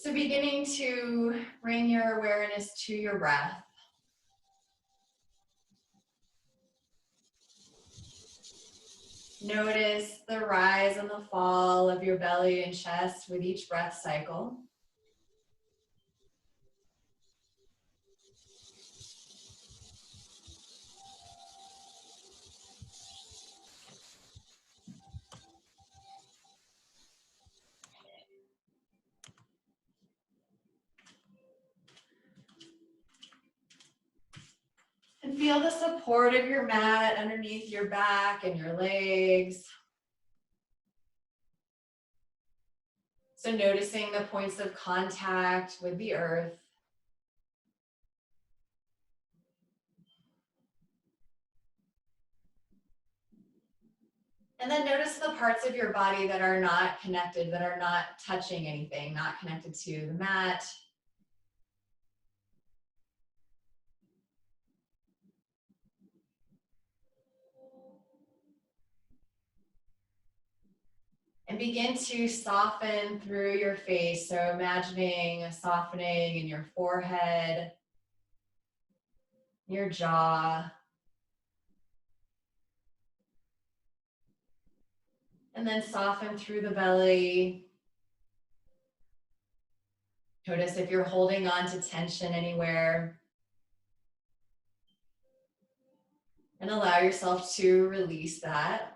So beginning to bring your awareness to your breath. Notice the rise and the fall of your belly and chest with each breath cycle. And feel the support of your mat underneath your back and your legs. So noticing the points of contact with the earth. And then notice the parts of your body that are not connected, that are not touching anything, not connected to the mat. And begin to soften through your face. So imagining a softening in your forehead, your jaw. And then soften through the belly. Notice if you're holding on to tension anywhere. And allow yourself to release that.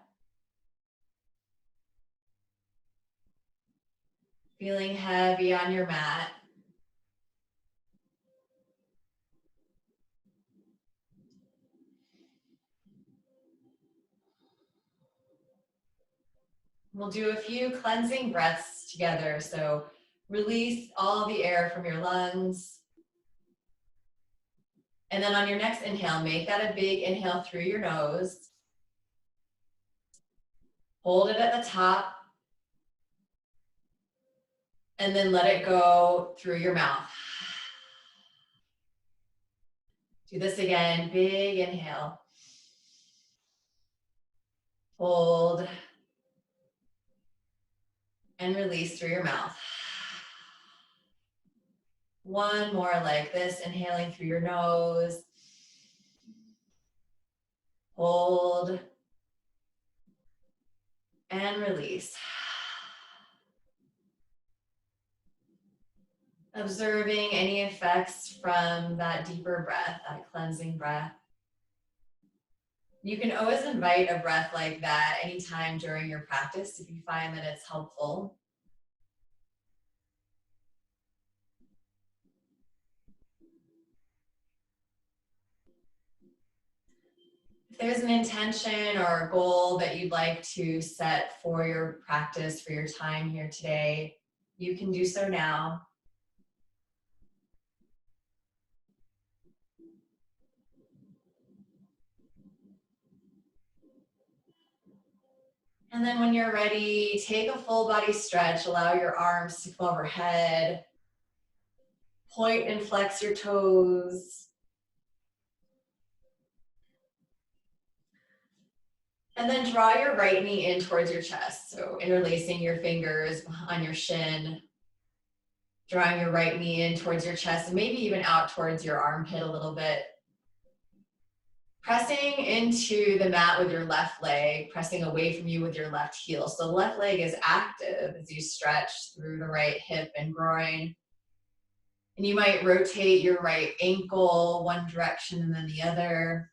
Feeling heavy on your mat. We'll do a few cleansing breaths together. So release all the air from your lungs. And then on your next inhale, make that a big inhale through your nose. Hold it at the top. And then let it go through your mouth. Do this again, big inhale. Hold. And release through your mouth. One more like this, inhaling through your nose. Hold. And release. Observing any effects from that deeper breath, that cleansing breath. You can always invite a breath like that anytime during your practice if you find that it's helpful. If there's an intention or a goal that you'd like to set for your practice, for your time here today, you can do so now. And then when you're ready, take a full body stretch. Allow your arms to come overhead. Point and flex your toes. And then draw your right knee in towards your chest. So interlacing your fingers on your shin. Drawing your right knee in towards your chest and maybe even out towards your armpit a little bit. Pressing into the mat with your left leg, pressing away from you with your left heel. So the left leg is active as you stretch through the right hip and groin. And you might rotate your right ankle one direction and then the other.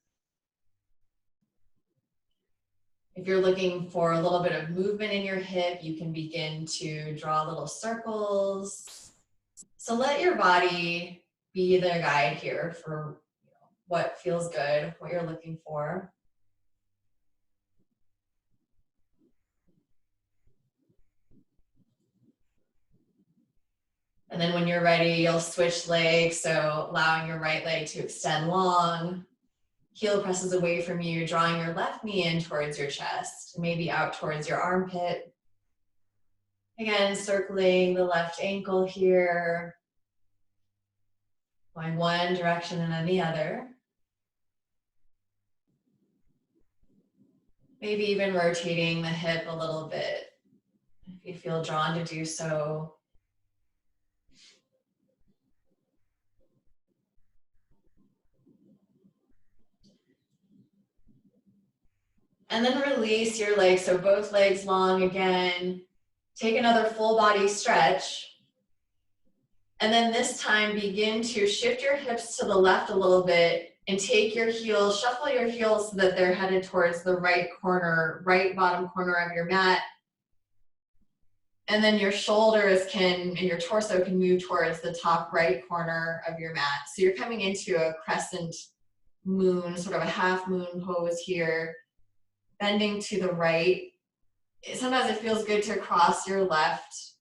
If you're looking for a little bit of movement in your hip, you can begin to draw little circles. So let your body be the guide here for what feels good, what you're looking for. And then when you're ready, you'll switch legs. So allowing your right leg to extend long. Heel presses away from you, drawing your left knee in towards your chest, maybe out towards your armpit. Again, circling the left ankle here. Going one direction and then the other. Maybe even rotating the hip a little bit if you feel drawn to do so. And then release your legs, so both legs long again. Take another full body stretch. And then this time begin to shift your hips to the left a little bit and take your heels, shuffle your heels so that they're headed towards the right corner, right bottom corner of your mat. And then your shoulders and your torso can move towards the top right corner of your mat. So you're coming into a crescent moon, sort of a half moon pose here, bending to the right. Sometimes it feels good to cross your left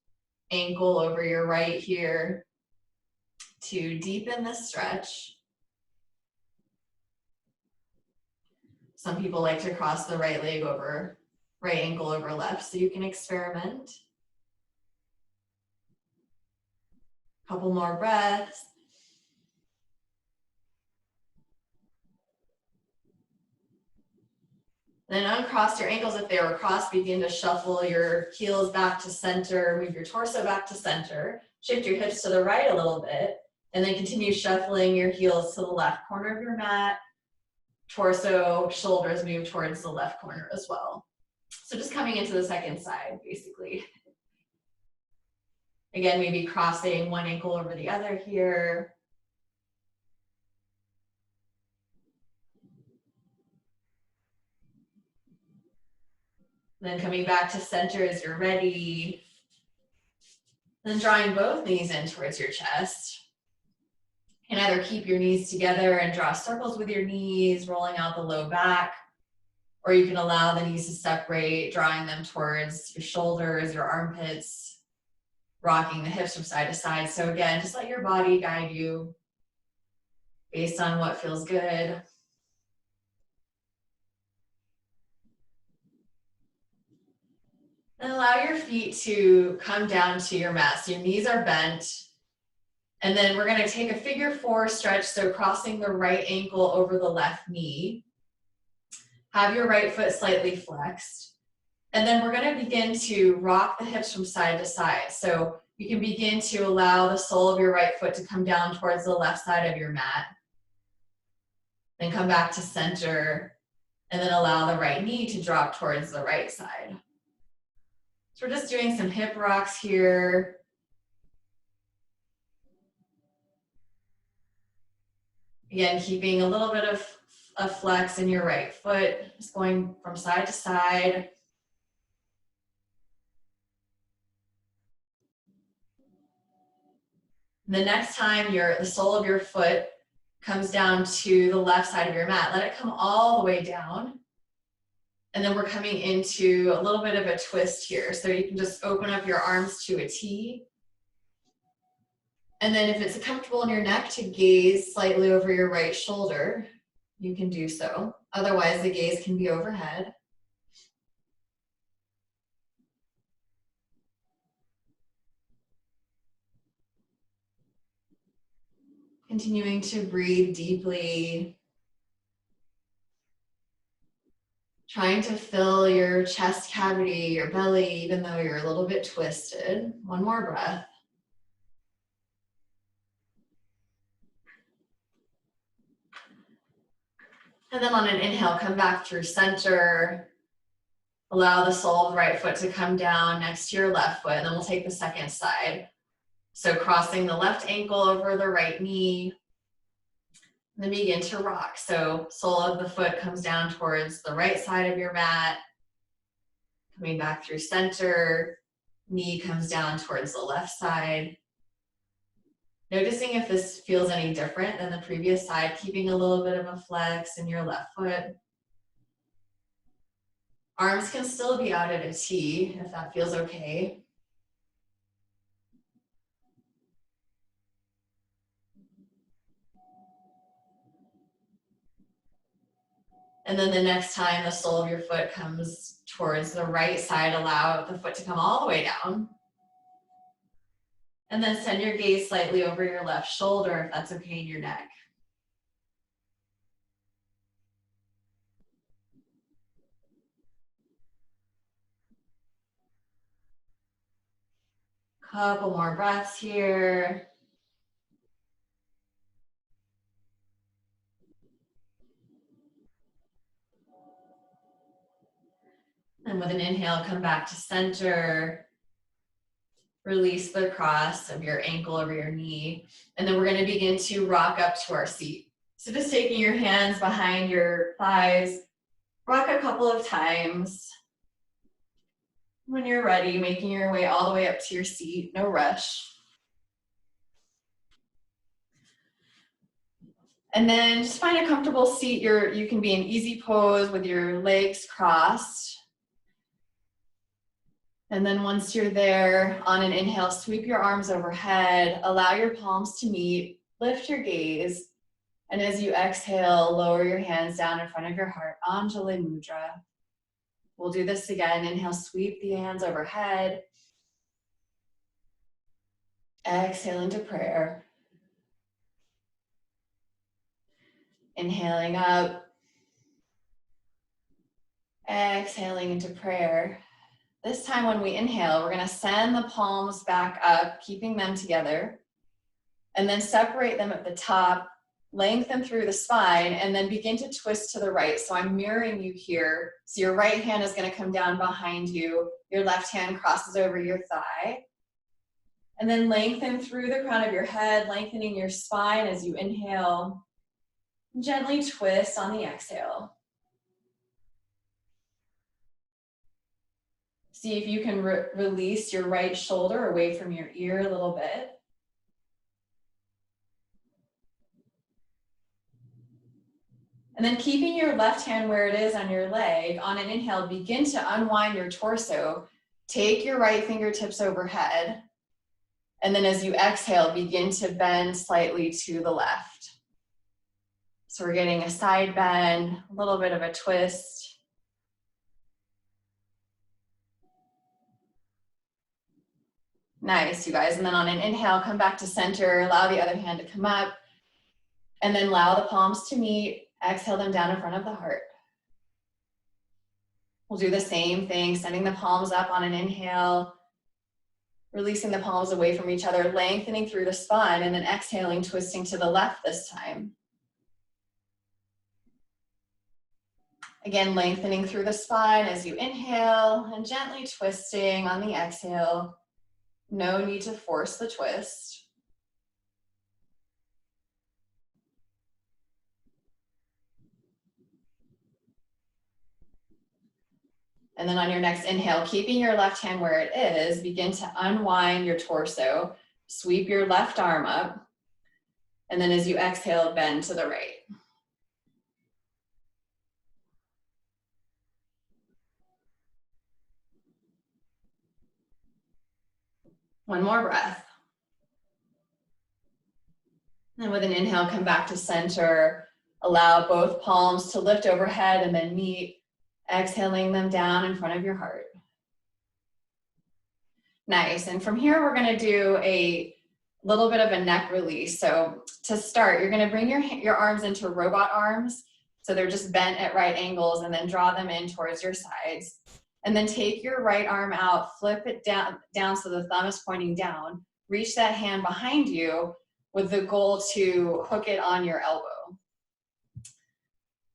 ankle over your right here to deepen the stretch. Some people like to cross the right ankle over left, so you can experiment. Couple more breaths. Then uncross your ankles if they were crossed. Begin to shuffle your heels back to center, move your torso back to center. Shift your hips to the right a little bit, and then continue shuffling your heels to the left corner of your mat. Torso, shoulders move towards the left corner as well. So just coming into the second side, basically. Again, maybe crossing one ankle over the other here. Then coming back to center as you're ready. Then drawing both knees in towards your chest. You can either keep your knees together and draw circles with your knees, rolling out the low back, or you can allow the knees to separate, drawing them towards your shoulders, your armpits, rocking the hips from side to side. So again, just let your body guide you based on what feels good. And allow your feet to come down to your mat. So your knees are bent. And then we're going to take a figure four stretch. So crossing the right ankle over the left knee. Have your right foot slightly flexed. And then we're going to begin to rock the hips from side to side. So you can begin to allow the sole of your right foot to come down towards the left side of your mat. Then come back to center. And then allow the right knee to drop towards the right side. So we're just doing some hip rocks here. Again, keeping a little bit of a flex in your right foot, just going from side to side. The next time the sole of your foot comes down to the left side of your mat, let it come all the way down. And then we're coming into a little bit of a twist here. So you can just open up your arms to a T. And then if it's comfortable in your neck to gaze slightly over your right shoulder, you can do so. Otherwise, the gaze can be overhead. Continuing to breathe deeply. Trying to fill your chest cavity, your belly, even though you're a little bit twisted. One more breath. And then on an inhale, come back through center. Allow the sole of the right foot to come down next to your left foot, and then we'll take the second side. So crossing the left ankle over the right knee, and then begin to rock. So sole of the foot comes down towards the right side of your mat, coming back through center, knee comes down towards the left side. Noticing if this feels any different than the previous side, keeping a little bit of a flex in your left foot. Arms can still be out at a T if that feels okay. And then the next time the sole of your foot comes towards the right side, allow the foot to come all the way down. And then send your gaze slightly over your left shoulder if that's okay in your neck. Couple more breaths here. And with an inhale, come back to center. Release the cross of your ankle over your knee. And then we're going to begin to rock up to our seat. So just taking your hands behind your thighs, rock a couple of times. When you're ready, making your way all the way up to your seat, no rush. And then just find a comfortable seat. You can be in easy pose with your legs crossed. And then once you're there, on an inhale, sweep your arms overhead, allow your palms to meet, lift your gaze. And as you exhale, lower your hands down in front of your heart, Anjali Mudra. We'll do this again. Inhale, sweep the hands overhead. Exhale into prayer. Inhaling up. Exhaling into prayer. This time when we inhale, we're going to send the palms back up, keeping them together. And then separate them at the top, lengthen through the spine, and then begin to twist to the right. So I'm mirroring you here. So your right hand is going to come down behind you. Your left hand crosses over your thigh. And then lengthen through the crown of your head, lengthening your spine as you inhale. Gently twist on the exhale. See if you can release your right shoulder away from your ear a little bit. And then keeping your left hand where it is on your leg, on an inhale, begin to unwind your torso. Take your right fingertips overhead. And then as you exhale, begin to bend slightly to the left. So we're getting a side bend, a little bit of a twist. Nice, you guys. And then on an inhale, come back to center, allow the other hand to come up, and then allow the palms to meet. Exhale them down in front of the heart. We'll do the same thing, sending the palms up on an inhale, releasing the palms away from each other, lengthening through the spine, and then exhaling, twisting to the left this time. Again, lengthening through the spine as you inhale and gently twisting on the exhale. No need to force the twist. And then on your next inhale, keeping your left hand where it is, begin to unwind your torso. Sweep your left arm up. And then as you exhale, bend to the right. One more breath. And with an inhale, come back to center. Allow both palms to lift overhead and then meet. Exhaling them down in front of your heart. Nice. And from here, we're going to do a little bit of a neck release. So to start, you're going to bring your arms into robot arms. So they're just bent at right angles, and then draw them in towards your sides. And then take your right arm out, flip it down so the thumb is pointing down. Reach that hand behind you with the goal to hook it on your elbow.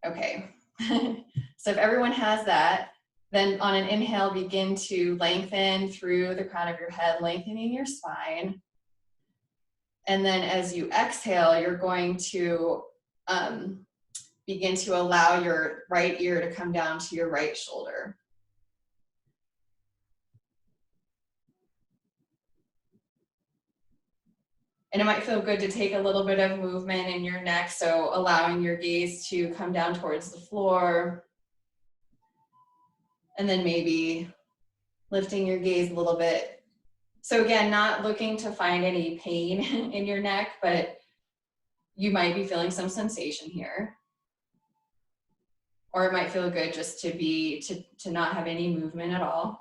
Okay. So if everyone has that, then on an inhale, begin to lengthen through the crown of your head, lengthening your spine. And then as you exhale, you're going to begin to allow your right ear to come down to your right shoulder. And it might feel good to take a little bit of movement in your neck, so allowing your gaze to come down towards the floor. And then maybe lifting your gaze a little bit. So again, not looking to find any pain in your neck, but you might be feeling some sensation here. Or it might feel good just to not have any movement at all.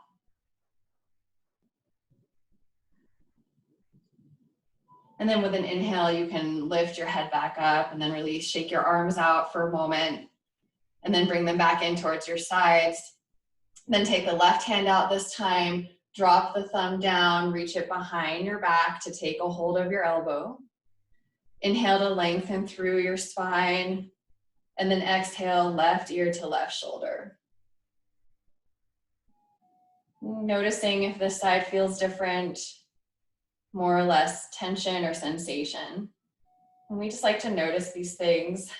And then with an inhale, you can lift your head back up and then release, shake your arms out for a moment, and then bring them back in towards your sides. Then take the left hand out this time, drop the thumb down, reach it behind your back to take a hold of your elbow. Inhale to lengthen through your spine, and then exhale, left ear to left shoulder. Noticing if this side feels different, more or less tension or sensation. And we just like to notice these things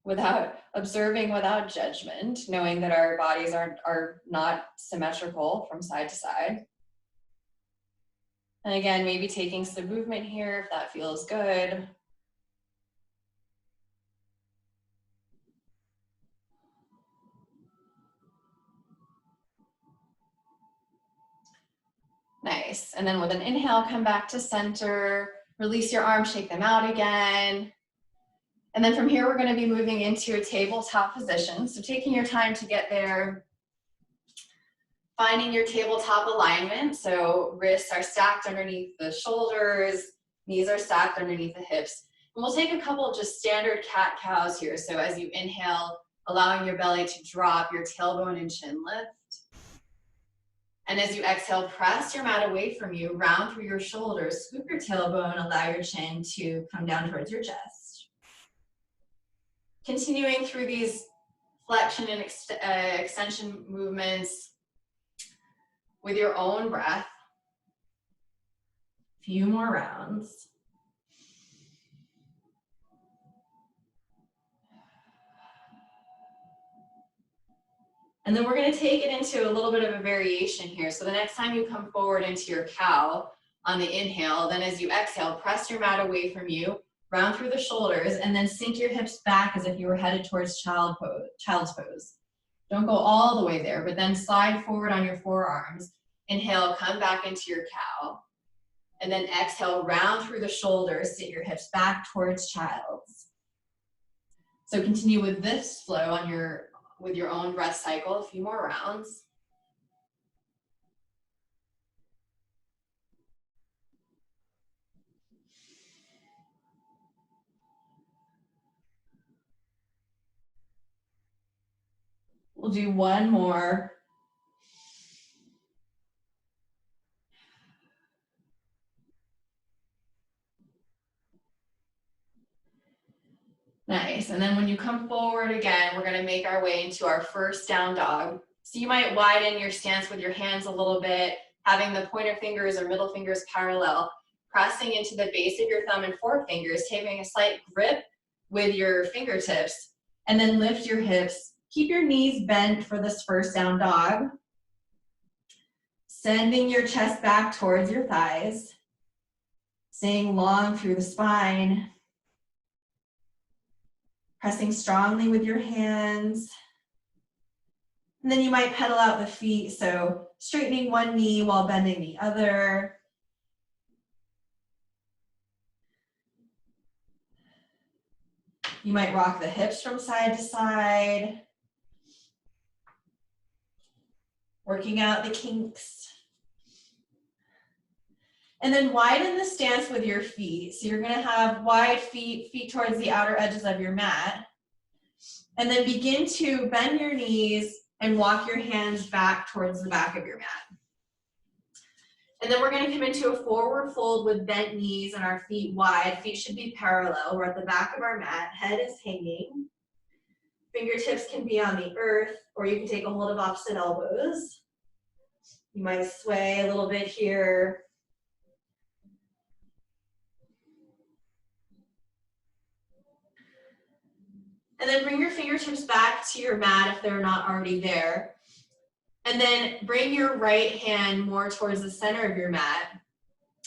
without observing, without judgment, knowing that our bodies are not symmetrical from side to side. And again, maybe taking some movement here if that feels good. Nice. And then with an inhale, come back to center, release your arms, shake them out again. And then from here, we're going to be moving into a tabletop position. So taking your time to get there, finding your tabletop alignment. So wrists are stacked underneath the shoulders, knees are stacked underneath the hips. And we'll take a couple of just standard cat-cows here. So as you inhale, allowing your belly to drop, your tailbone and chin lift. And as you exhale, press your mat away from you, round through your shoulders, scoop your tailbone, allow your chin to come down towards your chest. Continuing through these flexion and extension movements with your own breath. A few more rounds. And then we're going to take it into a little bit of a variation here. So the next time you come forward into your cow on the inhale, then as you exhale, press your mat away from you, round through the shoulders, and then sink your hips back as if you were headed towards child's pose. Don't go all the way there, but then slide forward on your forearms. Inhale, come back into your cow. And then exhale, round through the shoulders, sit your hips back towards child's. So continue with this flow on with your own breath cycle, a few more rounds. We'll do one more. Nice, and then when you come forward again, we're gonna make our way into our first down dog. So you might widen your stance with your hands a little bit, having the pointer fingers or middle fingers parallel, pressing into the base of your thumb and forefingers, taking a slight grip with your fingertips, and then lift your hips. Keep your knees bent for this first down dog. Sending your chest back towards your thighs, staying long through the spine. Pressing strongly with your hands. And then you might pedal out the feet, so straightening one knee while bending the other. You might rock the hips from side to side. Working out the kinks. And then widen the stance with your feet. So you're gonna have wide feet, feet towards the outer edges of your mat. And then begin to bend your knees and walk your hands back towards the back of your mat. And then we're gonna come into a forward fold with bent knees and our feet wide. Feet should be parallel. We're at the back of our mat, head is hanging. Fingertips can be on the earth, or you can take a hold of opposite elbows. You might sway a little bit here. And then bring your fingertips back to your mat if they're not already there. And then bring your right hand more towards the center of your mat.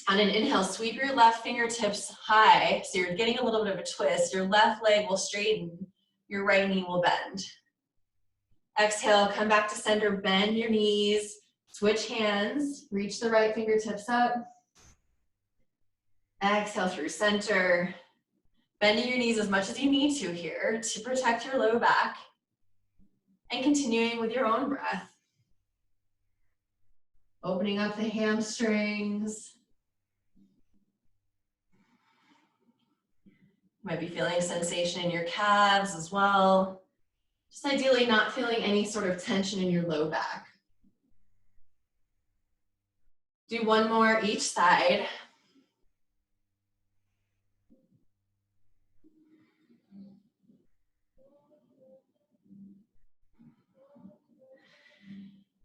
On an inhale, sweep your left fingertips high, so you're getting a little bit of a twist. Your left leg will straighten, your right knee will bend. Exhale, come back to center, bend your knees, switch hands, reach the right fingertips up. Exhale through center. Bending your knees as much as you need to here to protect your low back. And continuing with your own breath. Opening up the hamstrings. Might be feeling sensation in your calves as well. Just ideally not feeling any sort of tension in your low back. Do one more each side.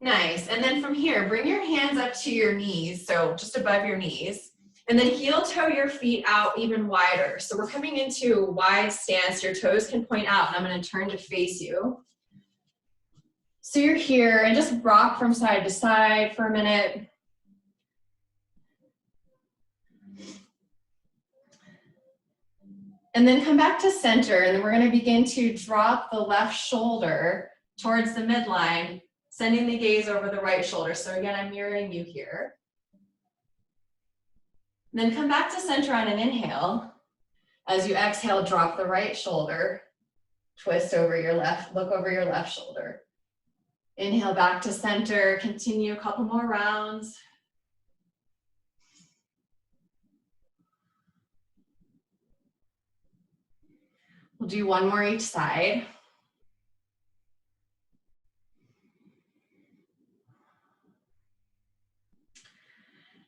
Nice. And then from here, bring your hands up to your knees, so just above your knees. And then heel toe your feet out even wider. So we're coming into a wide stance. Your toes can point out, and I'm going to turn to face you. So you're here, and just rock from side to side for a minute. And then come back to center, and then we're going to begin to drop the left shoulder towards the midline, sending the gaze over the right shoulder. So again, I'm mirroring you here. And then come back to center on an inhale. As you exhale, drop the right shoulder, twist over your left, look over your left shoulder. Inhale back to center, continue a couple more rounds. We'll do one more each side.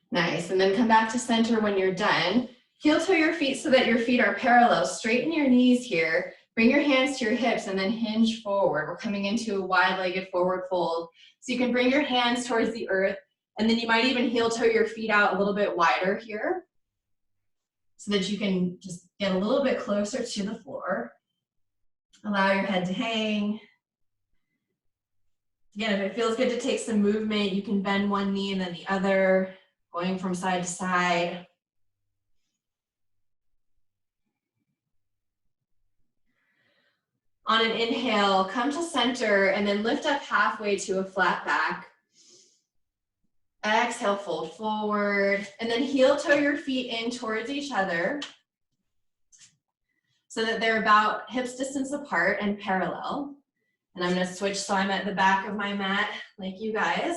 Nice, and then come back to center when you're done. Heel toe your feet so that your feet are parallel. Straighten your knees here. Bring your hands to your hips and then hinge forward. We're coming into a wide-legged forward fold. So you can bring your hands towards the earth, and then you might even heel toe your feet out a little bit wider here so that you can just get a little bit closer to the floor. Allow your head to hang. Again, if it feels good to take some movement, you can bend one knee and then the other, going from side to side. On an inhale, come to center and then lift up halfway to a flat back. Exhale, fold forward, and then heel toe your feet in towards each other so that they're about hips distance apart and parallel. And I'm going to switch so I'm at the back of my mat like you guys.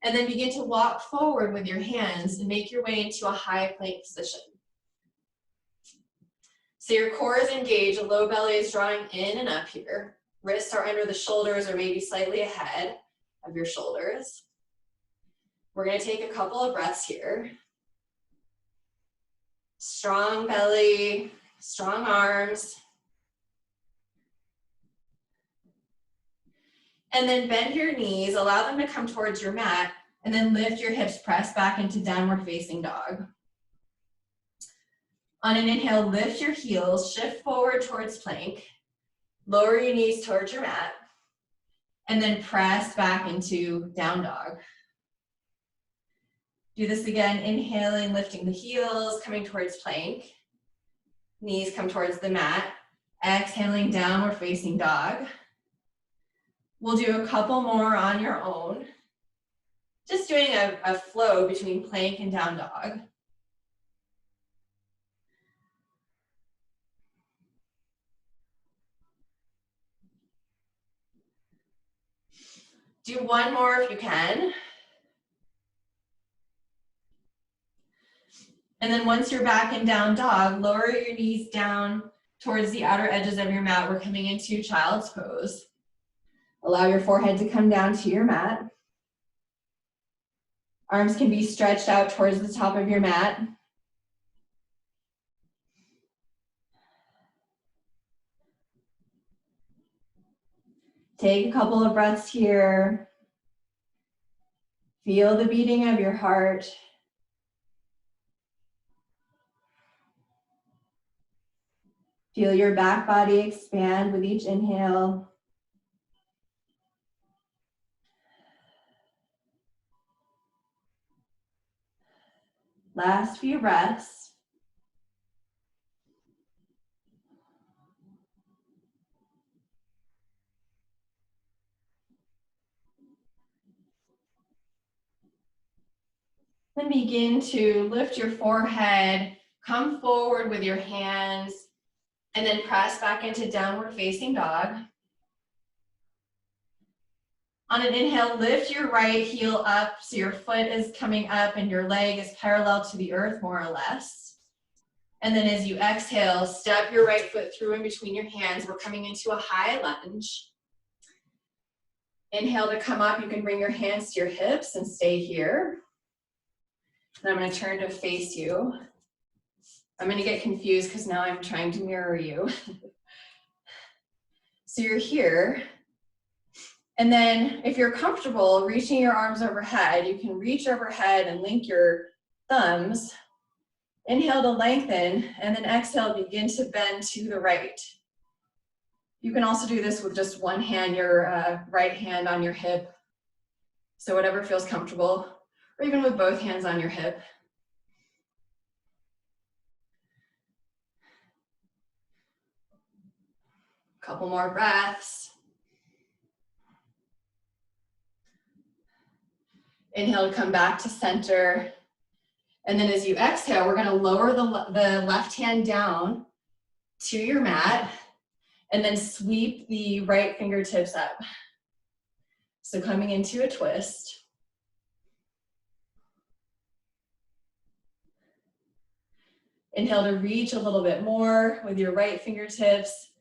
And then begin to walk forward with your hands and make your way into a high plank position. So your core is engaged, a low belly is drawing in and up here. Wrists are under the shoulders or maybe slightly ahead of your shoulders. We're going to take a couple of breaths here. Strong belly, strong arms. And then bend your knees, allow them to come towards your mat, and then lift your hips, press back into downward facing dog. On an inhale, lift your heels, shift forward towards plank, lower your knees towards your mat, and then press back into down dog. Do this again, inhaling, lifting the heels, coming towards plank. Knees come towards the mat. Exhaling, downward facing dog. We'll do a couple more on your own. Just doing a flow between plank and down dog. Do one more if you can. And then once you're back in down dog, lower your knees down towards the outer edges of your mat. We're coming into child's pose. Allow your forehead to come down to your mat. Arms can be stretched out towards the top of your mat. Take a couple of breaths here. Feel the beating of your heart. Feel your back body expand with each inhale. Last few breaths. Then begin to lift your forehead, come forward with your hands, and then press back into downward facing dog. On an inhale, lift your right heel up so your foot is coming up and your leg is parallel to the earth more or less. And then as you exhale, step your right foot through in between your hands. We're coming into a high lunge. Inhale to come up. You can bring your hands to your hips and stay here. And I'm going to turn to face you. I'm going to get confused because now I'm trying to mirror you. So you're here. And then if you're comfortable reaching your arms overhead, you can reach overhead and link your thumbs. Inhale to lengthen, and then exhale, begin to bend to the right. You can also do this with just one hand, your right hand on your hip. So whatever feels comfortable, or even with both hands on your hip. Couple more breaths. Inhale to come back to center. And then as you exhale, we're gonna lower the left hand down to your mat and then sweep the right fingertips up. So coming into a twist. Inhale to reach a little bit more with your right fingertips.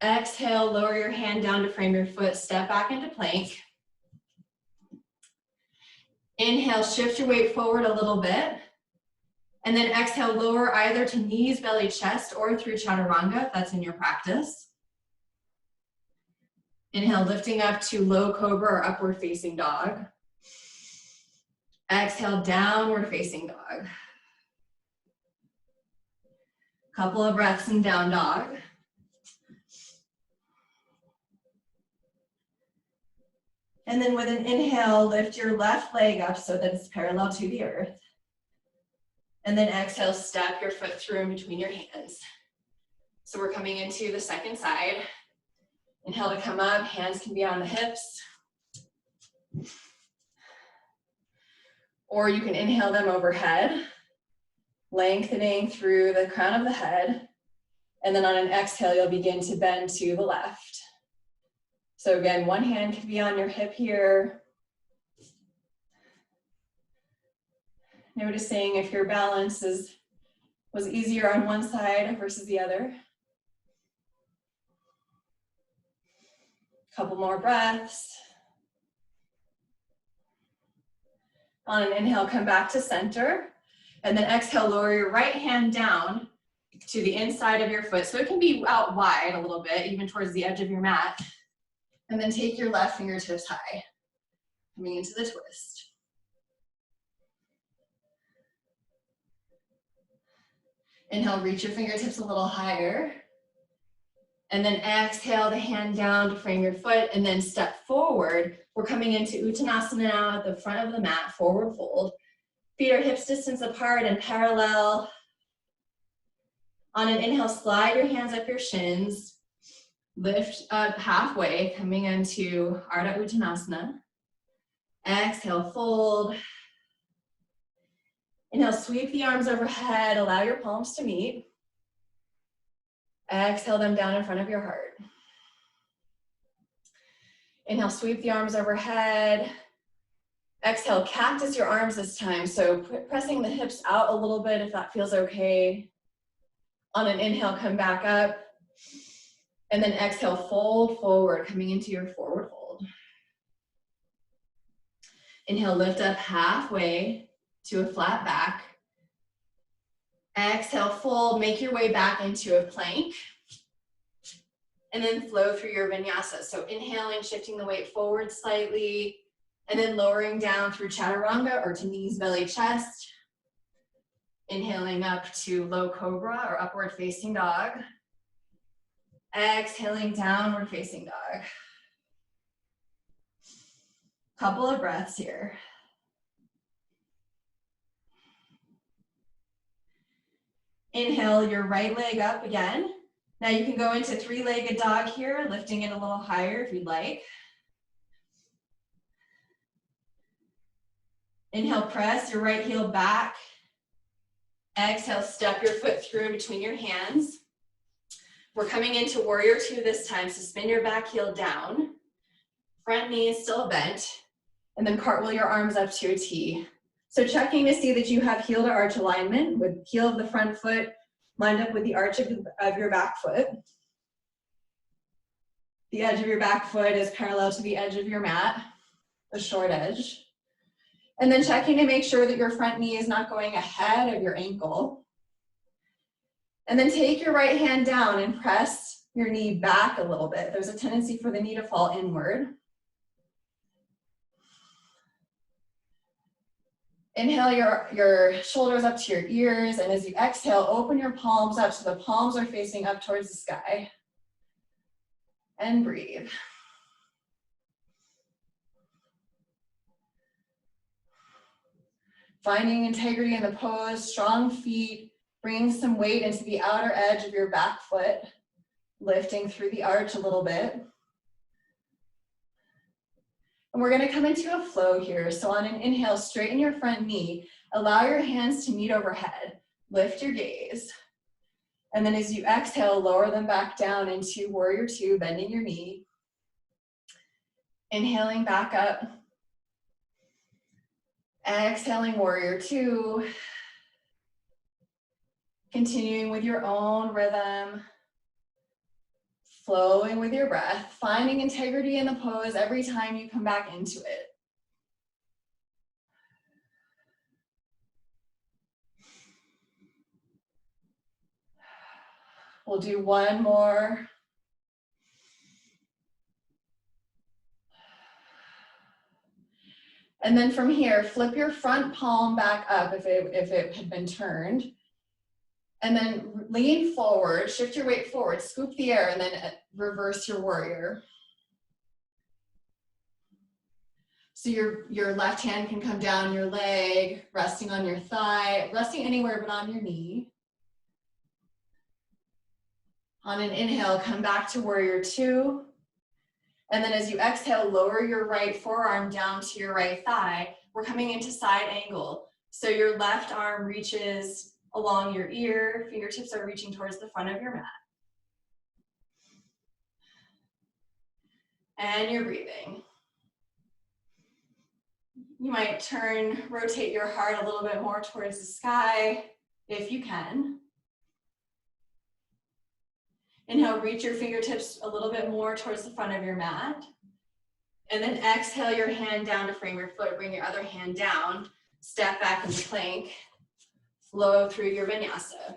Exhale, lower your hand down to frame your foot, step back into plank. Inhale, shift your weight forward a little bit. And then exhale, lower either to knees, belly, chest, or through chaturanga if that's in your practice. Inhale, lifting up to low cobra or upward facing dog. Exhale, downward facing dog. Couple of breaths in down dog. And then with an inhale, lift your left leg up so that it's parallel to the earth. And then exhale, step your foot through in between your hands. So we're coming into the second side. Inhale to come up, hands can be on the hips. Or you can inhale them overhead, lengthening through the crown of the head. And then on an exhale, you'll begin to bend to the left. So again, one hand can be on your hip here. Noticing if your balance was easier on one side versus the other. Couple more breaths. On an inhale, come back to center. And then exhale, lower your right hand down to the inside of your foot. So it can be out wide a little bit, even towards the edge of your mat. And then take your left fingertips high, coming into the twist. Inhale, reach your fingertips a little higher. And then exhale the hand down to frame your foot and then step forward. We're coming into Uttanasana now at the front of the mat, forward fold. Feet are hips distance apart and parallel. On an inhale, slide your hands up your shins. Lift up halfway, coming into Ardha Uttanasana. Exhale, fold. Inhale, sweep the arms overhead, allow your palms to meet. Exhale them down in front of your heart. Inhale, sweep the arms overhead. Exhale, cactus your arms this time. So pressing the hips out a little bit if that feels okay. On an inhale, come back up. And then exhale, fold forward, coming into your forward fold. Inhale, lift up halfway to a flat back. Exhale, fold, make your way back into a plank. And then flow through your vinyasa. So inhaling, shifting the weight forward slightly, and then lowering down through chaturanga or to knees, belly, chest. Inhaling up to low cobra or upward facing dog. Exhaling, downward facing dog. Couple of breaths here. Inhale your right leg up again. Now you can go into three-legged dog here, lifting it a little higher if you'd like. Inhale, press your right heel back. Exhale, step your foot through in between your hands. We're coming into warrior two this time, so spin your back heel down. Front knee is still bent. And then cartwheel your arms up to a T. So checking to see that you have heel to arch alignment with heel of the front foot lined up with the arch of your back foot. The edge of your back foot is parallel to the edge of your mat, the short edge. And then checking to make sure that your front knee is not going ahead of your ankle. And then take your right hand down and press your knee back a little bit. There's a tendency for the knee to fall inward. Inhale your shoulders up to your ears, and as you exhale, open your palms up so the palms are facing up towards the sky. And breathe. Finding integrity in the pose, strong feet, bringing some weight into the outer edge of your back foot, lifting through the arch a little bit. And we're gonna come into a flow here. So on an inhale, straighten your front knee, allow your hands to meet overhead, lift your gaze. And then as you exhale, lower them back down into warrior two, bending your knee. Inhaling back up. Exhaling warrior two. Continuing with your own rhythm. Flowing with your breath, finding integrity in the pose every time you come back into it. We'll do one more. And then from here, flip your front palm back up if it had been turned. And then lean forward, shift your weight forward, scoop the air, and then reverse your warrior. So your left hand can come down your leg, resting on your thigh, resting anywhere but on your knee. On an inhale, come back to warrior two. And then as you exhale, lower your right forearm down to your right thigh. We're coming into side angle. So your left arm reaches along your ear, fingertips are reaching towards the front of your mat. And you're breathing. You might rotate your heart a little bit more towards the sky, if you can. Inhale, reach your fingertips a little bit more towards the front of your mat. And then exhale your hand down to frame your foot, bring your other hand down, step back into plank. Flow through your vinyasa.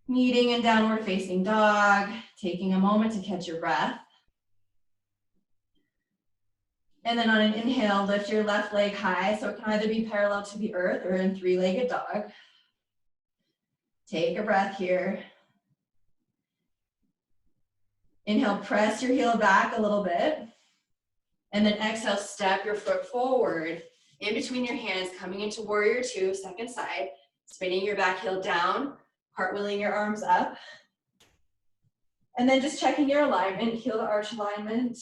Meeting in downward facing dog, taking a moment to catch your breath. And then on an inhale, lift your left leg high, so it can either be parallel to the earth or in three-legged dog. Take a breath here. Inhale, press your heel back a little bit. And then exhale, step your foot forward. In between your hands, coming into warrior two, second side. Spinning your back heel down, cartwheeling your arms up. And then just checking your alignment, heel to arch alignment.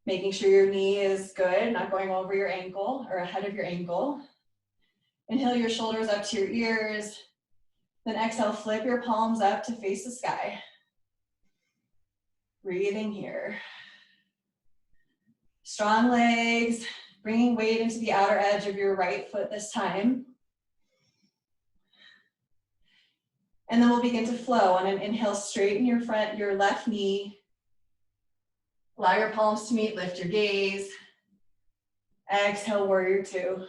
Making sure your knee is good, not going over your ankle or ahead of your ankle. Inhale your shoulders up to your ears. Then exhale, flip your palms up to face the sky. Breathing here. Strong legs, bringing weight into the outer edge of your right foot this time. And then we'll begin to flow. On an inhale, straighten your left knee. Allow your palms to meet, lift your gaze. Exhale, warrior two.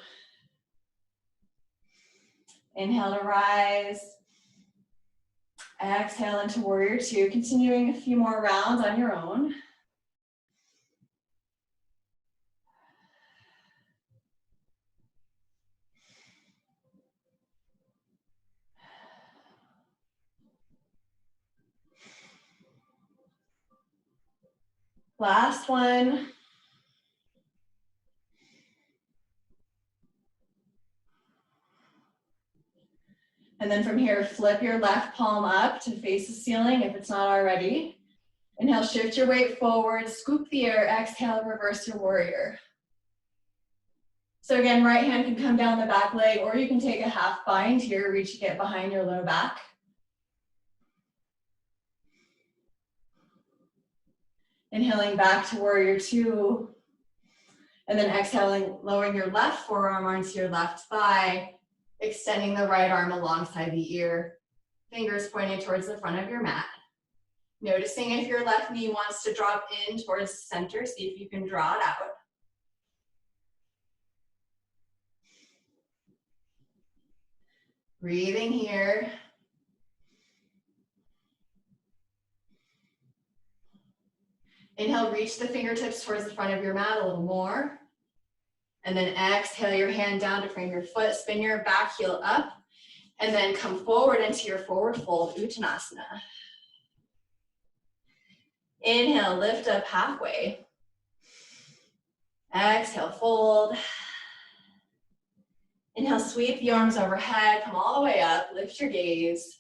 Inhale to rise. Exhale into warrior two, continuing a few more rounds on your own. Last one. And then from here, flip your left palm up to face the ceiling if it's not already. Inhale, shift your weight forward, scoop the air, exhale, reverse your warrior. So again, right hand can come down the back leg, or you can take a half bind here, reaching it behind your low back. Inhaling back to warrior two. And then exhaling, lowering your left forearm onto your left thigh, extending the right arm alongside the ear, fingers pointing towards the front of your mat. Noticing if your left knee wants to drop in towards the center, see if you can draw it out. Breathing here. Inhale, reach the fingertips towards the front of your mat a little more. And then exhale your hand down to frame your foot, spin your back heel up, and then come forward into your forward fold, Uttanasana. Inhale, lift up halfway. Exhale, fold. Inhale, sweep the arms overhead, come all the way up, lift your gaze.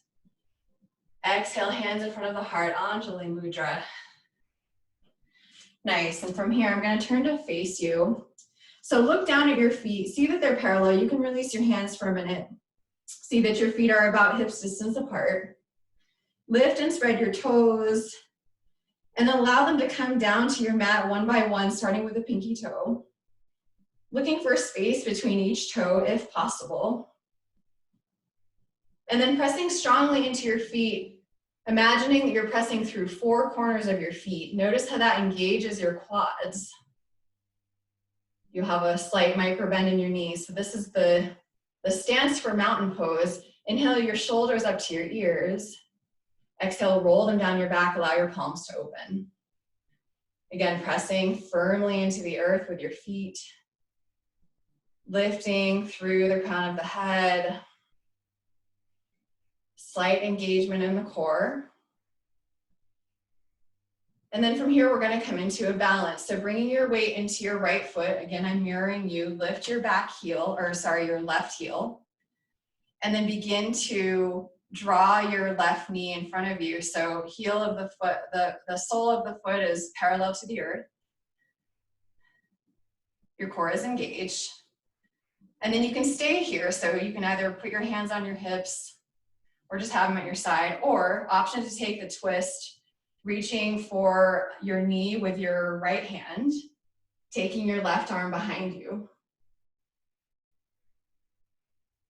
Exhale, hands in front of the heart, Anjali Mudra. Nice, and from here, I'm gonna turn to face you. So look down at your feet, see that they're parallel. You can release your hands for a minute. See that your feet are about hips distance apart. Lift and spread your toes, and allow them to come down to your mat one by one, starting with the pinky toe. Looking for space between each toe if possible. And then pressing strongly into your feet, imagining that you're pressing through 4 corners of your feet. Notice how that engages your quads. You have a slight micro bend in your knees. So this is the stance for mountain pose. Inhale your shoulders up to your ears. Exhale, roll them down your back, allow your palms to open. Again, pressing firmly into the earth with your feet. Lifting through the crown of the head. Slight engagement in the core. And then from here, we're going to come into a balance. So bringing your weight into your right foot. Again, I'm mirroring you. Lift your back heel, your left heel. And then begin to draw your left knee in front of you. So heel of the foot, the sole of the foot is parallel to the earth. Your core is engaged. And then you can stay here. So you can either put your hands on your hips or just have them at your side, or option to take the twist, reaching for your knee with your right hand, taking your left arm behind you.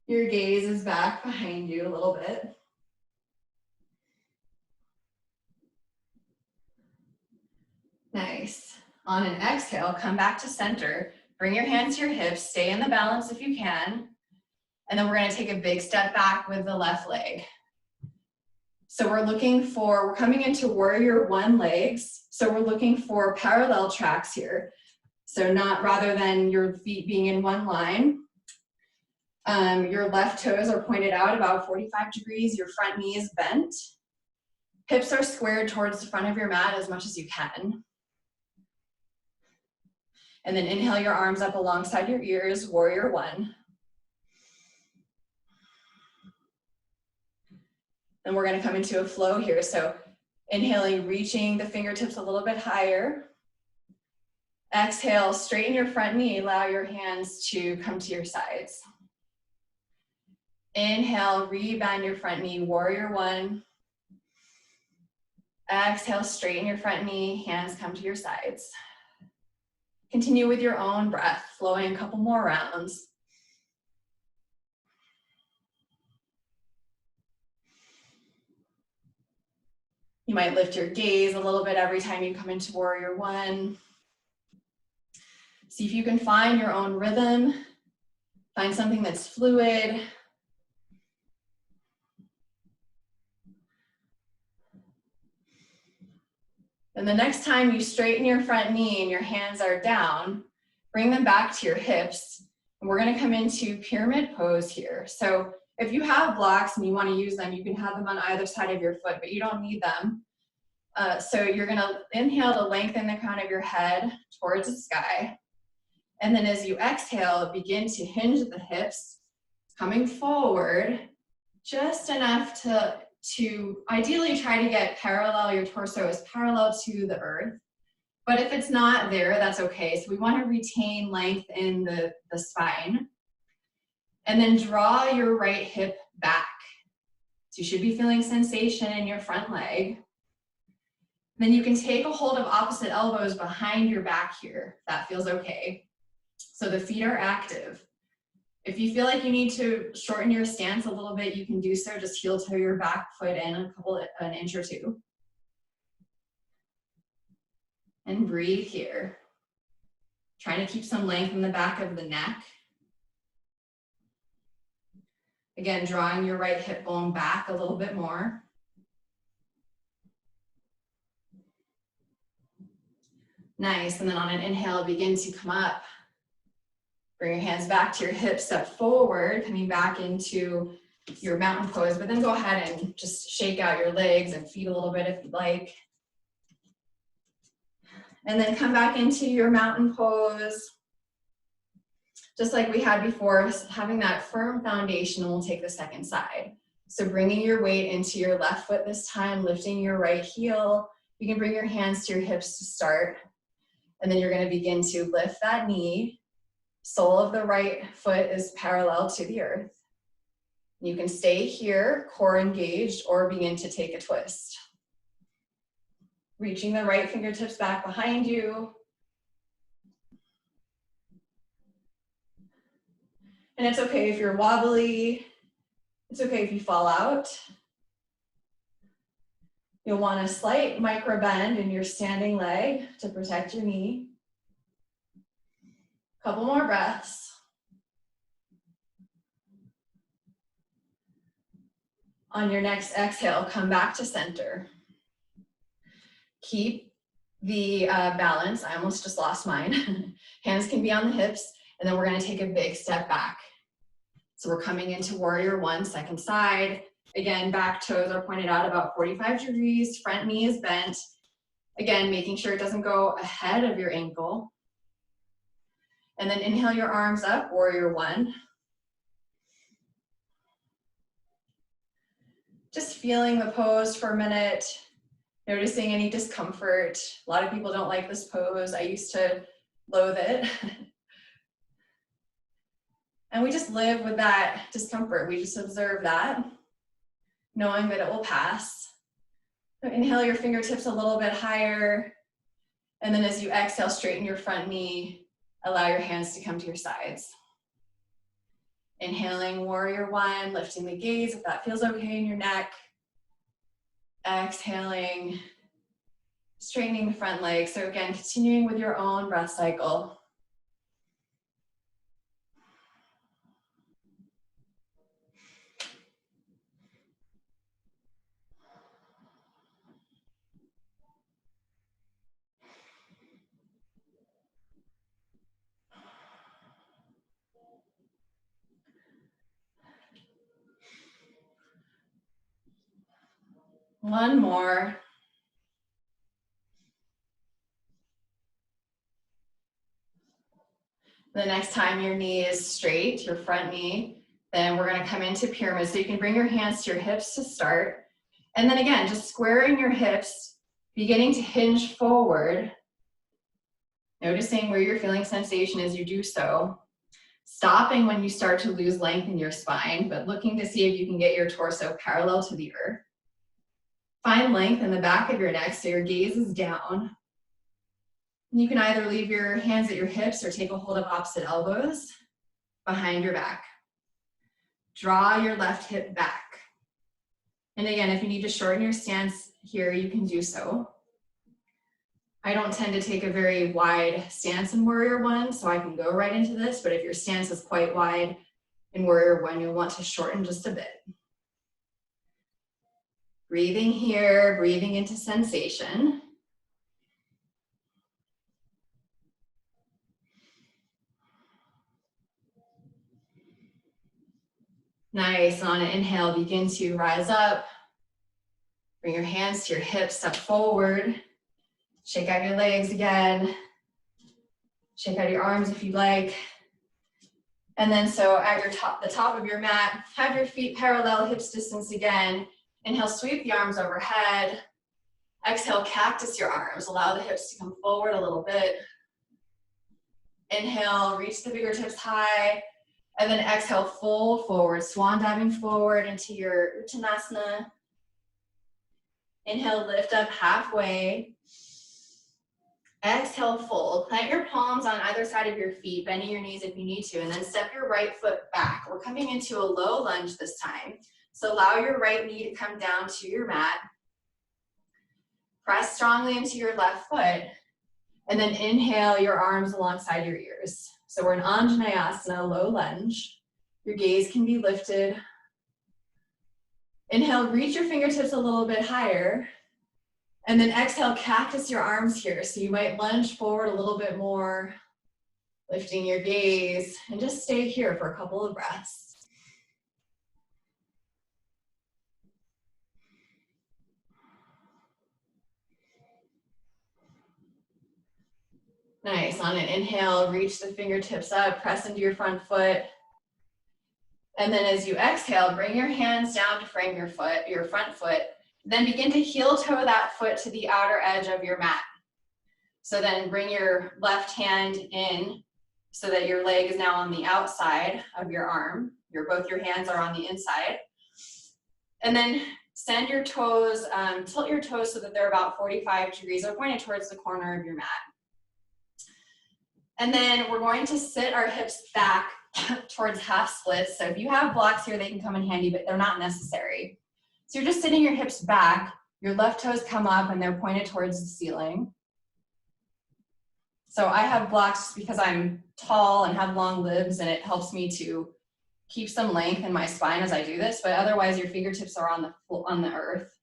Your gaze is back behind you a little bit. Nice. On an exhale, come back to center. Bring your hands to your hips, stay in the balance if you can. And then we're gonna take a big step back with the left leg. So we're coming into warrior 1 legs. So we're looking for parallel tracks here. So rather than your feet being in one line, your left toes are pointed out about 45 degrees, your front knee is bent. Hips are squared towards the front of your mat as much as you can. And then inhale your arms up alongside your ears, warrior 1. Then we're gonna come into a flow here. So inhaling, reaching the fingertips a little bit higher. Exhale, straighten your front knee, allow your hands to come to your sides. Inhale, rebend your front knee, warrior 1. Exhale, straighten your front knee, hands come to your sides. Continue with your own breath, flowing a couple more rounds. You might lift your gaze a little bit every time you come into warrior 1. See if you can find your own rhythm. Find something that's fluid. And the next time you straighten your front knee and your hands are down, bring them back to your hips. And we're gonna come into pyramid pose here. So if you have blocks and you wanna use them, you can have them on either side of your foot, but you don't need them. So you're gonna inhale to lengthen the crown of your head towards the sky. And then as you exhale, begin to hinge the hips, coming forward, just enough to ideally try to get parallel, your torso is parallel to the earth. But if it's not there, that's okay. So we want to retain length in the spine. And then draw your right hip back. So you should be feeling sensation in your front leg. Then you can take a hold of opposite elbows behind your back here. That feels okay. So the feet are active. If you feel like you need to shorten your stance a little bit, you can do so. Just heel toe your back foot in an inch or 2. And breathe here. Trying to keep some length in the back of the neck. Again, drawing your right hip bone back a little bit more. Nice, and then on an inhale, begin to come up. Bring your hands back to your hips, step forward, coming back into your mountain pose, but then go ahead and just shake out your legs and feet a little bit if you'd like. And then come back into your mountain pose. Just like we had before, having that firm foundation, we'll take the second side. So bringing your weight into your left foot this time, lifting your right heel. You can bring your hands to your hips to start. And then you're going to begin to lift that knee. Sole of the right foot is parallel to the earth. You can stay here, core engaged, or begin to take a twist. Reaching the right fingertips back behind you. And it's okay if you're wobbly. It's okay if you fall out. You'll want a slight micro bend in your standing leg to protect your knee. Couple more breaths. On your next exhale, come back to center. Keep the balance. I almost just lost mine. Hands can be on the hips, and then we're going to take a big step back. So we're coming into warrior one, second side. Again, back toes are pointed out about 45 degrees. Front knee is bent. Again, making sure it doesn't go ahead of your ankle. And then inhale your arms up, warrior one. Just feeling the pose for a minute, noticing any discomfort. A lot of people don't like this pose. I used to loathe it. And we just live with that discomfort. We just observe that, knowing that it will pass. So inhale your fingertips a little bit higher. And then as you exhale, straighten your front knee. Allow your hands to come to your sides. Inhaling warrior one, lifting the gaze if that feels okay in your neck. Exhaling, straightening the front leg. So again, continuing with your own breath cycle. One more. The next time your knee is straight, your front knee, then we're going to come into pyramid. So you can bring your hands to your hips to start. And then again, just squaring your hips, beginning to hinge forward. Noticing where you're feeling sensation as you do so. Stopping when you start to lose length in your spine, but looking to see if you can get your torso parallel to the earth. Find length in the back of your neck so your gaze is down. You can either leave your hands at your hips or take a hold of opposite elbows behind your back. Draw your left hip back. And again, if you need to shorten your stance here, you can do so. I don't tend to take a very wide stance in warrior one, so I can go right into this, but if your stance is quite wide in warrior one, you'll want to shorten just a bit. Breathing here, breathing into sensation. Nice, on an inhale, begin to rise up. Bring your hands to your hips, step forward. Shake out your legs again. Shake out your arms if you'd like. And then so at the top of your mat, have your feet parallel, hips distance again. Inhale, sweep the arms overhead. Exhale, cactus your arms. Allow the hips to come forward a little bit. Inhale, reach the fingertips high. And then exhale, fold forward, swan diving forward into your Uttanasana. Inhale, lift up halfway. Exhale, fold. Plant your palms on either side of your feet, bending your knees if you need to, and then step your right foot back. We're coming into a low lunge this time. So allow your right knee to come down to your mat. Press strongly into your left foot, and then inhale your arms alongside your ears. So we're in Anjaneyasana, low lunge. Your gaze can be lifted. Inhale, reach your fingertips a little bit higher. And then exhale, cactus your arms here. So you might lunge forward a little bit more, lifting your gaze, and just stay here for a couple of breaths. Nice. On an inhale, reach the fingertips up, press into your front foot. And then as you exhale, bring your hands down to frame your foot, your front foot. Then begin to heel toe that foot to the outer edge of your mat. So then bring your left hand in so that your leg is now on the outside of your arm. Both your hands are on the inside. And then send your toes, tilt your toes so that they're about 45 degrees or pointed towards the corner of your mat. And then we're going to sit our hips back towards half splits. So if you have blocks here, they can come in handy, but they're not necessary. So you're just sitting your hips back, your left toes come up and they're pointed towards the ceiling. So I have blocks just because I'm tall and have long limbs, and it helps me to keep some length in my spine as I do this, but otherwise your fingertips are on the earth.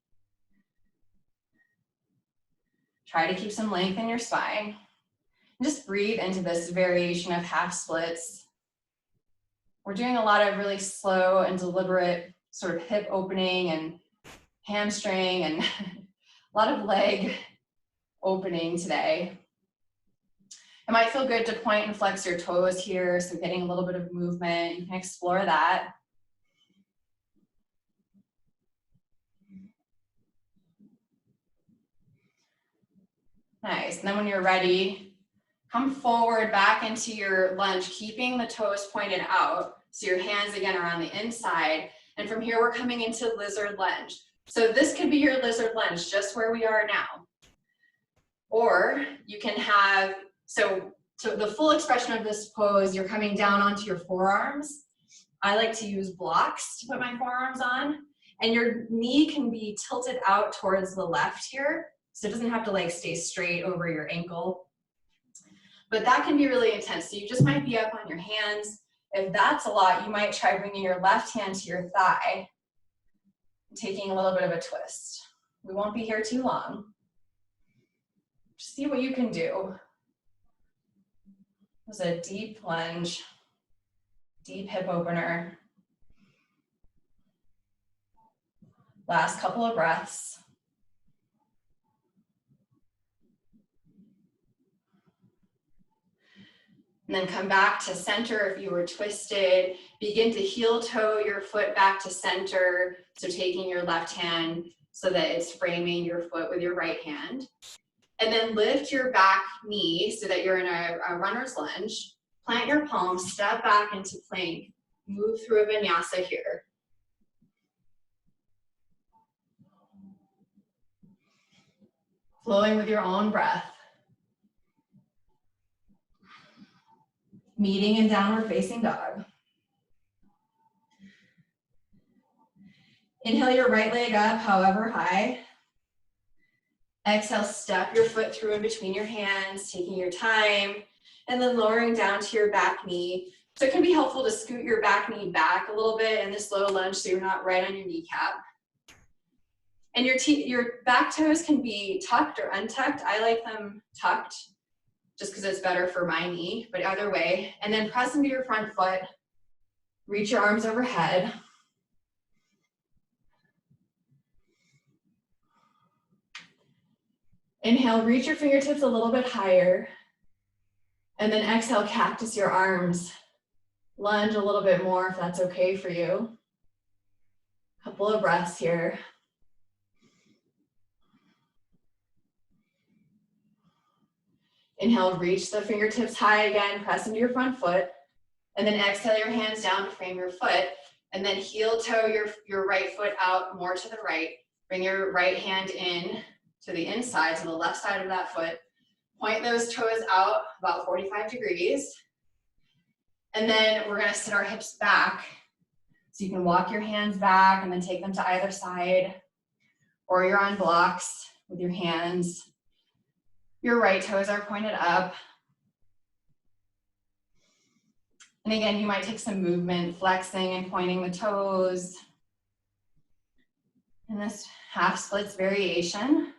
Try to keep some length in your spine. And just breathe into this variation of half splits. We're doing a lot of really slow and deliberate sort of hip opening and hamstring and a lot of leg opening today. It might feel good to point and flex your toes here, so getting a little bit of movement. You can explore that. Nice. And then when you're ready, come forward back into your lunge, keeping the toes pointed out. So your hands again are on the inside. And from here, we're coming into lizard lunge. So this could be your lizard lunge, just where we are now. Or you can have, so the full expression of this pose, you're coming down onto your forearms. I like to use blocks to put my forearms on. And your knee can be tilted out towards the left here. So it doesn't have to like stay straight over your ankle. But that can be really intense. So you just might be up on your hands. If that's a lot, you might try bringing your left hand to your thigh, taking a little bit of a twist. We won't be here too long. Just see what you can do. It was a deep lunge, deep hip opener. Last couple of breaths. And then come back to center if you were twisted. Begin to heel toe your foot back to center. So taking your left hand so that it's framing your foot with your right hand. And then lift your back knee so that you're in a runner's lunge. Plant your palms, step back into plank. Move through a vinyasa here. Flowing with your own breath. Meeting in downward facing dog. Inhale your right leg up, however high. Exhale, step your foot through in between your hands, taking your time, and then lowering down to your back knee. So it can be helpful to scoot your back knee back a little bit in this low lunge so you're not right on your kneecap. And your back toes can be tucked or untucked. I like them tucked just because it's better for my knee, but either way. And then press into your front foot, reach your arms overhead. Inhale, reach your fingertips a little bit higher. And then exhale, cactus your arms. Lunge a little bit more if that's okay for you. Couple of breaths here. Inhale, reach the fingertips high again, press into your front foot. And then exhale your hands down to frame your foot. And then heel toe your right foot out more to the right. Bring your right hand in to the inside, to the left side of that foot. Point those toes out about 45 degrees. And then we're gonna sit our hips back. So you can walk your hands back and then take them to either side. Or you're on blocks with your hands. Your right toes are pointed up. And again, you might take some movement, flexing and pointing the toes. In this half splits variation.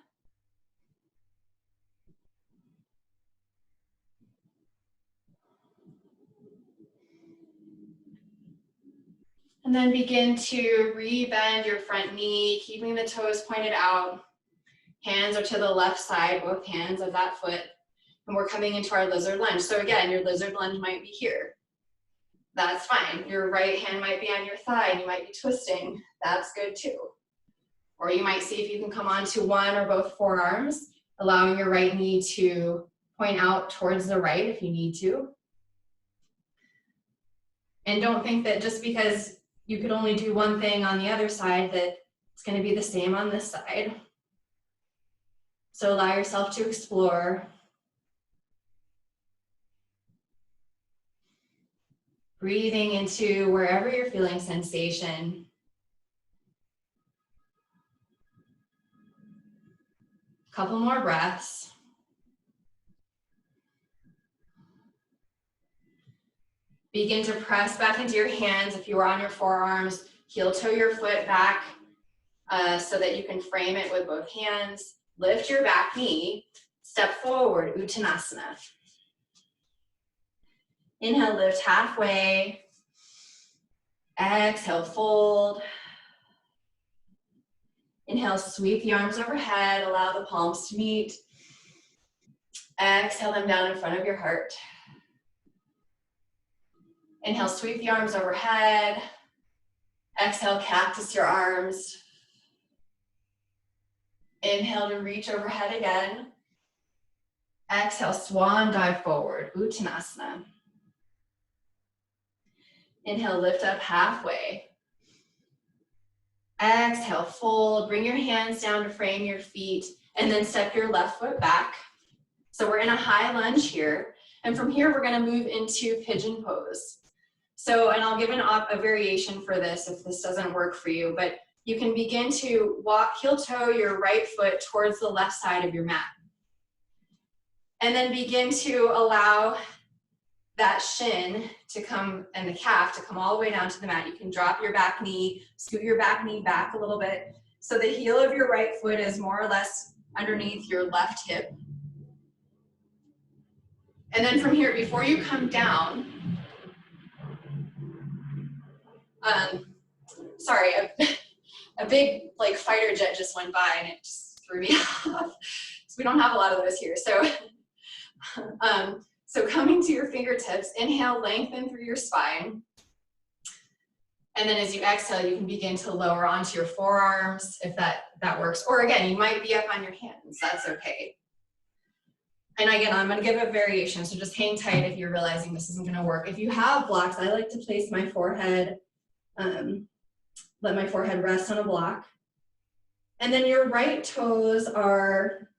And then begin to re-bend your front knee, keeping the toes pointed out. Hands are to the left side, both hands of that foot. And we're coming into our lizard lunge. So again, your lizard lunge might be here. That's fine. Your right hand might be on your thigh and you might be twisting. That's good too. Or you might see if you can come onto one or both forearms, allowing your right knee to point out towards the right if you need to. And don't think that just because you could only do one thing on the other side that it's going to be the same on this side. So allow yourself to explore. Breathing into wherever you're feeling sensation. Couple more breaths. Begin to press back into your hands. If you are on your forearms, heel toe your foot back so that you can frame it with both hands. Lift your back knee, step forward, Uttanasana. Inhale, lift halfway. Exhale, fold. Inhale, sweep the arms overhead, allow the palms to meet. Exhale them down in front of your heart. Inhale, sweep the arms overhead. Exhale, cactus your arms. Inhale to reach overhead again. Exhale, swan dive forward, Uttanasana. Inhale, lift up halfway. Exhale, fold. Bring your hands down to frame your feet and then step your left foot back. So we're in a high lunge here. And from here, we're going to move into pigeon pose. So, and I'll give a variation for this if this doesn't work for you, but you can begin to walk, heel toe your right foot towards the left side of your mat. And then begin to allow that shin to come and the calf to come all the way down to the mat. You can drop your back knee, scoot your back knee back a little bit. So the heel of your right foot is more or less underneath your left hip. And then from here, before you come down, sorry, a big like fighter jet just went by and it just threw me off. So we don't have a lot of those here. So coming to your fingertips, inhale, lengthen through your spine. And then as you exhale, you can begin to lower onto your forearms if that works. Or again, you might be up on your hands, that's okay. And again, I'm gonna give a variation, so just hang tight if you're realizing this isn't gonna work. If you have blocks, I like to place my forehead, let my forehead rest on a block. And then your right toes are,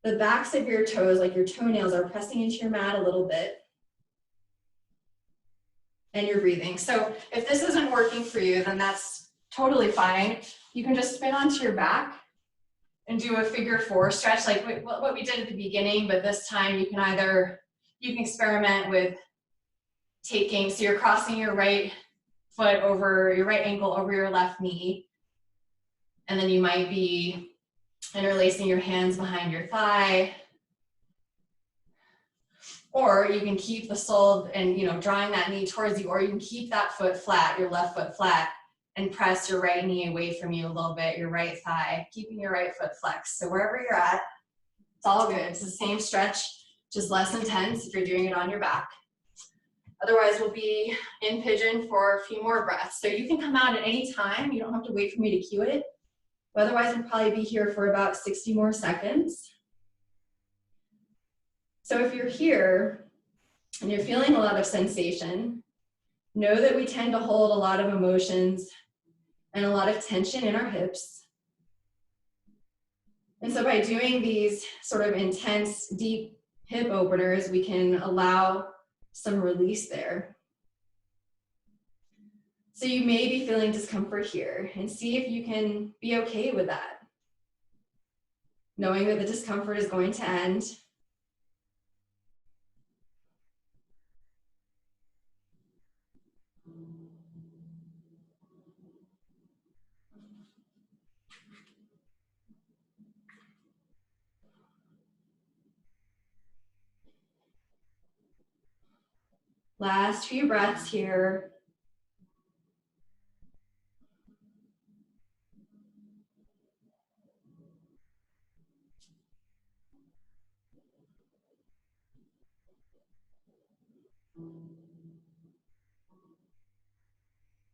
the backs of your toes, like your toenails, are pressing into your mat a little bit. And you're breathing. So if this isn't working for you, then that's totally fine. You can just spin onto your back and do a figure four stretch like what we did at the beginning, but this time you can experiment with taking, so you're crossing your right foot over, your right ankle over your left knee. And then you might be interlacing your hands behind your thigh. Or you can keep the sole and drawing that knee towards you, or you can keep that foot flat, your left foot flat, and press your right knee away from you a little bit, your right thigh, keeping your right foot flexed. So wherever you're at, it's all good. It's the same stretch, just less intense if you're doing it on your back. Otherwise, we'll be in pigeon for a few more breaths. So you can come out at any time. You don't have to wait for me to cue it. Otherwise, we'll probably be here for about 60 more seconds. So if you're here and you're feeling a lot of sensation, know that we tend to hold a lot of emotions and a lot of tension in our hips. And so by doing these sort of intense, deep hip openers, we can allow some release there. So you may be feeling discomfort here, and see if you can be okay with that. Knowing that the discomfort is going to end. Last few breaths here.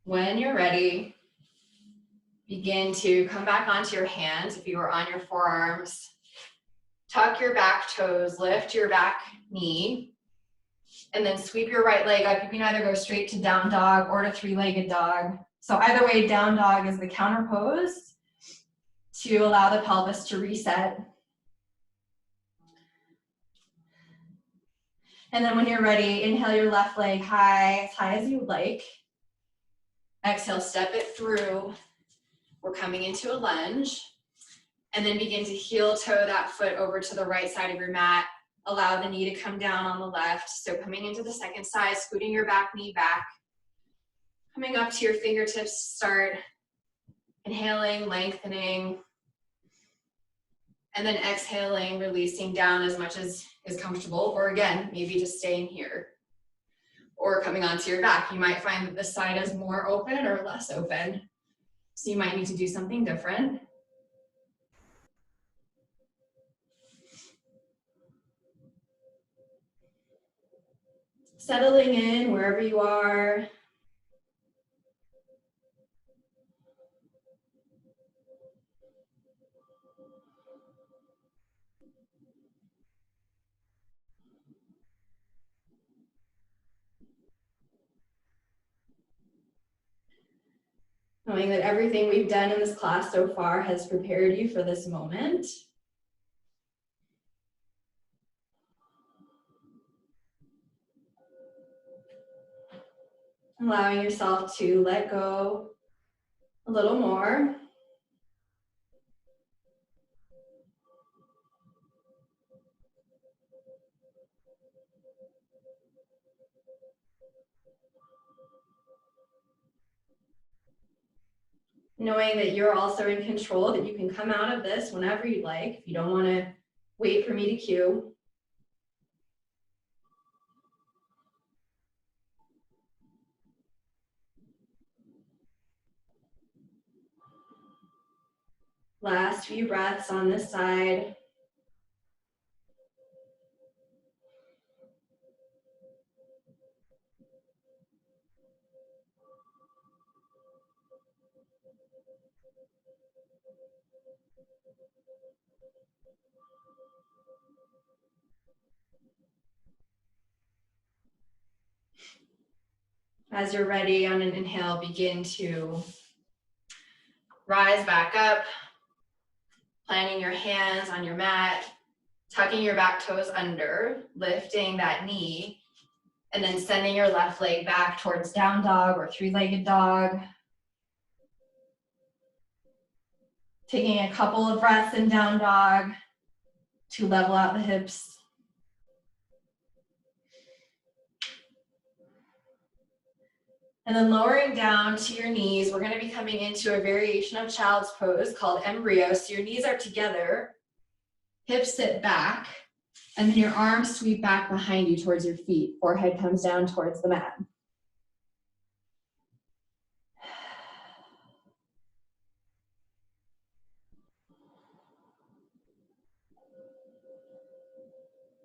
When you're ready, begin to come back onto your hands if you are on your forearms. Tuck your back toes, lift your back knee, and then sweep your right leg up. You can either go straight to down dog or to three-legged dog. So either way, down dog is the counter pose to allow the pelvis to reset. And then when you're ready, inhale your left leg as high as you like. Exhale, step it through. We're coming into a lunge. And then begin to heel toe that foot over to the right side of your mat. Allow the knee to come down on the left. So coming into the second side, scooting your back knee back. Coming up to your fingertips, start inhaling, lengthening. And then exhaling, releasing down as much as is comfortable. Or again, maybe just staying here. Or coming onto your back. You might find that this side is more open or less open. So you might need to do something different. Settling in wherever you are. Knowing that everything we've done in this class so far has prepared you for this moment. Allowing yourself to let go a little more. Knowing that you're also in control, that you can come out of this whenever you'd like. If you don't want to wait for me to cue. Last few breaths on this side. As you're ready, on an inhale, begin to rise back up, planting your hands on your mat, tucking your back toes under, lifting that knee, and then sending your left leg back towards down dog or three-legged dog. Taking a couple of breaths in down dog to level out the hips. And then lowering down to your knees, we're going to be coming into a variation of child's pose called embryo. So your knees are together, hips sit back, and then your arms sweep back behind you towards your feet. Forehead comes down towards the mat.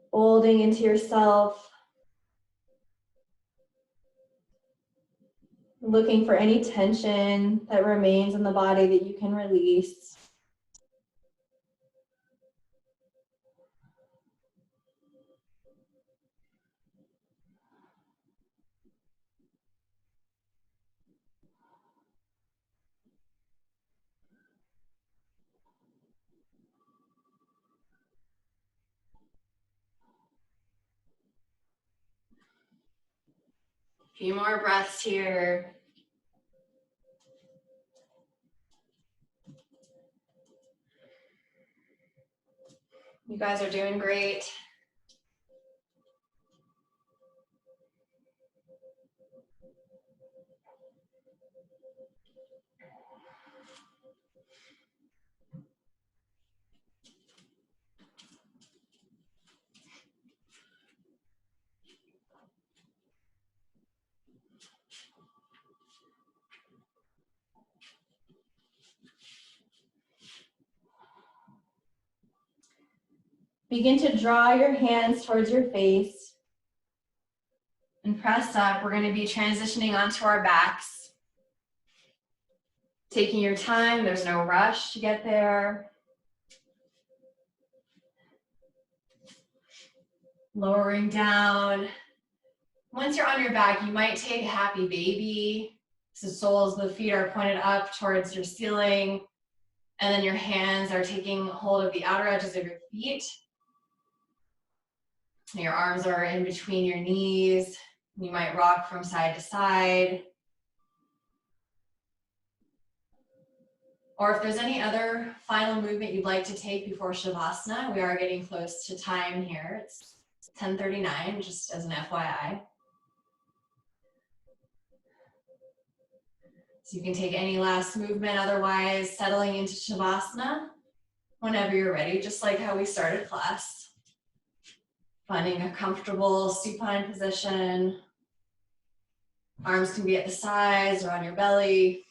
Folding into yourself. Looking for any tension that remains in the body that you can release. A few more breaths here. You guys are doing great. Begin to draw your hands towards your face. and press up. We're going to be transitioning onto our backs. Taking your time, there's no rush to get there. Lowering down. Once you're on your back, you might take a happy baby. So soles of the feet are pointed up towards your ceiling. And then your hands are taking hold of the outer edges of your feet. Your arms are in between your knees. You might rock from side to side. Or if there's any other final movement you'd like to take before Shavasana, we are getting close to time here. It's 10:39, just as an FYI. So you can take any last movement, otherwise settling into Shavasana whenever you're ready, just like how we started class. Finding a comfortable supine position. Arms can be at the sides or on your belly.